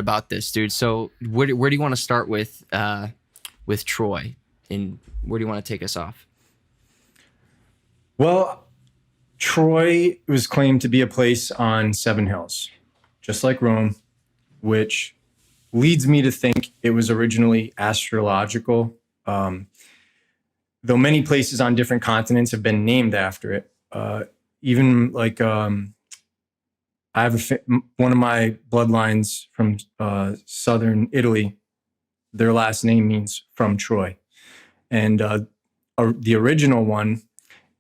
about this, dude. So where do you want to start with Troy, and where do you want to take us off? Well, Troy was claimed to be a place on 7 hills, just like Rome, which leads me to think it was originally astrological. Though many places on different continents have been named after it. Even like I have one of my bloodlines from southern Italy. Their last name means from Troy. And the original one,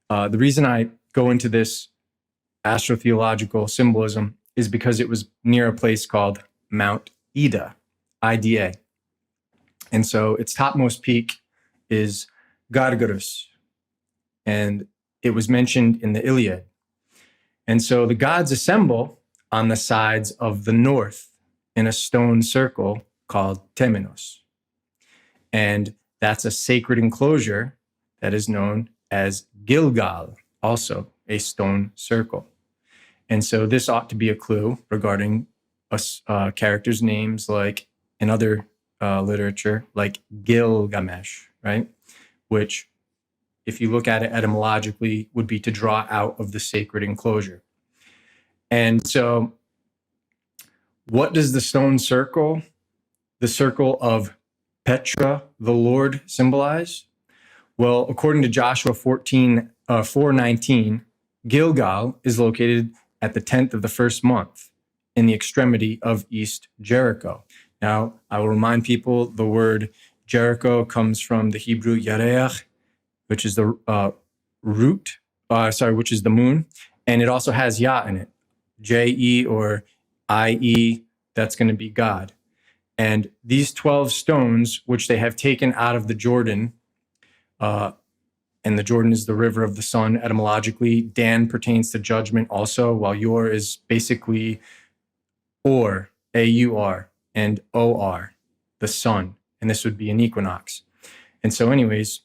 the reason I go into this astrotheological symbolism is because it was near a place called Mount Ida, Ida. And so its topmost peak is Gargarus, and it was mentioned in the Iliad. And so the gods assemble on the sides of the north in a stone circle called Temenos. And that's a sacred enclosure that is known as Gilgal, also a stone circle. And so this ought to be a clue regarding characters' names like in other literature, like Gilgamesh, right? Which, if you look at it etymologically, would be to draw out of the sacred enclosure. And so what does the stone circle, the circle of Petra, the Lord, symbolize? Well, according to Joshua 4:19, Gilgal is located at the 10th of the first month in the extremity of East Jericho. Now, I will remind people the word Jericho comes from the Hebrew Yareach, which is the which is the moon. And it also has Yah in it, J-E or I-E, that's going to be God. And these 12 stones, which they have taken out of the Jordan, and the Jordan is the river of the sun etymologically. Dan pertains to judgment also, while Yor is basically Or, A-U-R, and O-R, the sun. And this would be an equinox. And so anyways,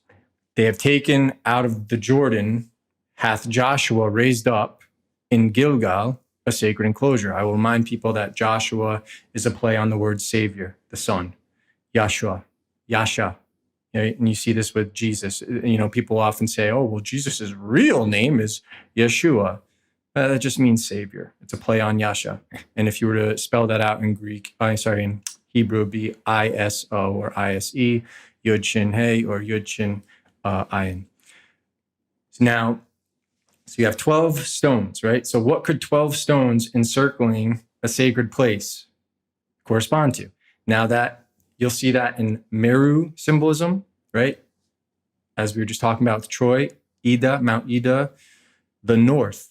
they have taken out of the Jordan, hath Joshua raised up in Gilgal a sacred enclosure. I will remind people that Joshua is a play on the word Savior, the Son, Yahshua, Yasha. And you see this with Jesus. You know, people often say, oh, well, Jesus' real name is Yeshua. That just means Savior. It's a play on Yasha. And if you were to spell that out in in Hebrew, it would be I-S-O or I-S-E, Yud Shin Hey or Yud Shin Ayin. So you have 12 stones, right? So what could 12 stones encircling a sacred place correspond to? Now that you'll see that in Meru symbolism, right? As we were just talking about with Troy, Ida, Mount Ida, the north.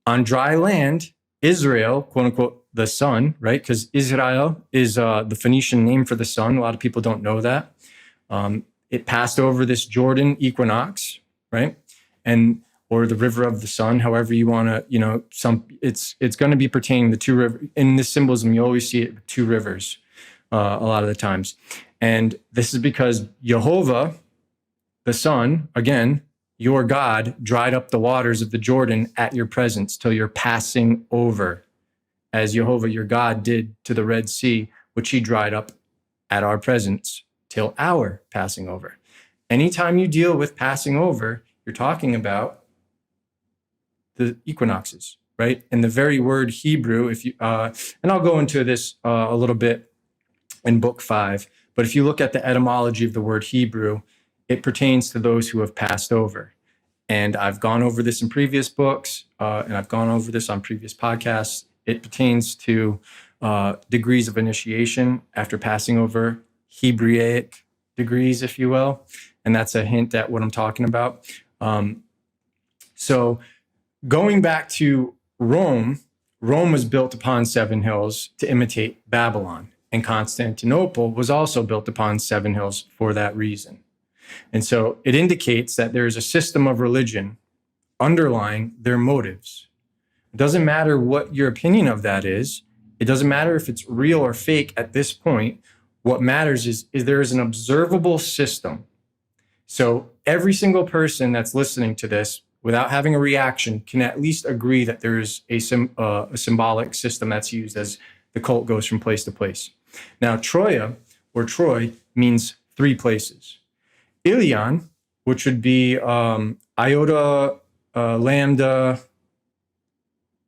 On dry land, Israel, quote unquote, the sun, right? Because Israel is the Phoenician name for the sun. A lot of people don't know that. It passed over this Jordan equinox, right? Or the river of the sun, however you want to, it's going to be pertaining to two rivers. In this symbolism, you always see it with two rivers a lot of the times. And this is because Jehovah, the sun, again, your God, dried up the waters of the Jordan at your presence till you're passing over, as Jehovah, your God, did to the Red Sea, which he dried up at our presence till our passing over. Anytime you deal with passing over, you're talking about the equinoxes, right? And the very word Hebrew, if you and I'll go into this a little bit in book 5, but if you look at the etymology of the word Hebrew, it pertains to those who have passed over. And I've gone over this in previous books, and I've gone over this on previous podcasts. It pertains to degrees of initiation after passing over, Hebraic degrees, if you will. And that's a hint at what I'm talking about. So going back to Rome was built upon 7 hills to imitate Babylon. And Constantinople was also built upon 7 hills for that reason. And so it indicates that there is a system of religion underlying their motives. It doesn't matter what your opinion of that is. It doesn't matter if it's real or fake at this point. What matters is there is an observable system. So every single person that's listening to this without having a reaction can at least agree that there is a symbolic system that's used as the cult goes from place to place. Now, Troia or Troy means 3 places. Ilion, which would be iota, lambda,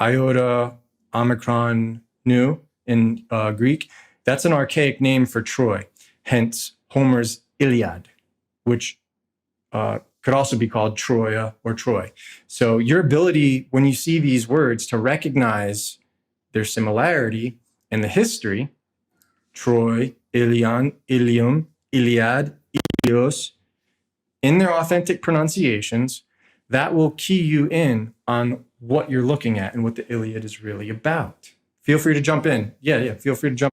iota, omicron, nu in Greek. That's an archaic name for Troy, hence Homer's Iliad, which could also be called Troia or Troy. So your ability, when you see these words, to recognize their similarity and the history, Troy, Ilion, Ilium, Iliad, Ilios, in their authentic pronunciations, that will key you in on what you're looking at and what the Iliad is really about. Feel free to jump in. Yeah, feel free to jump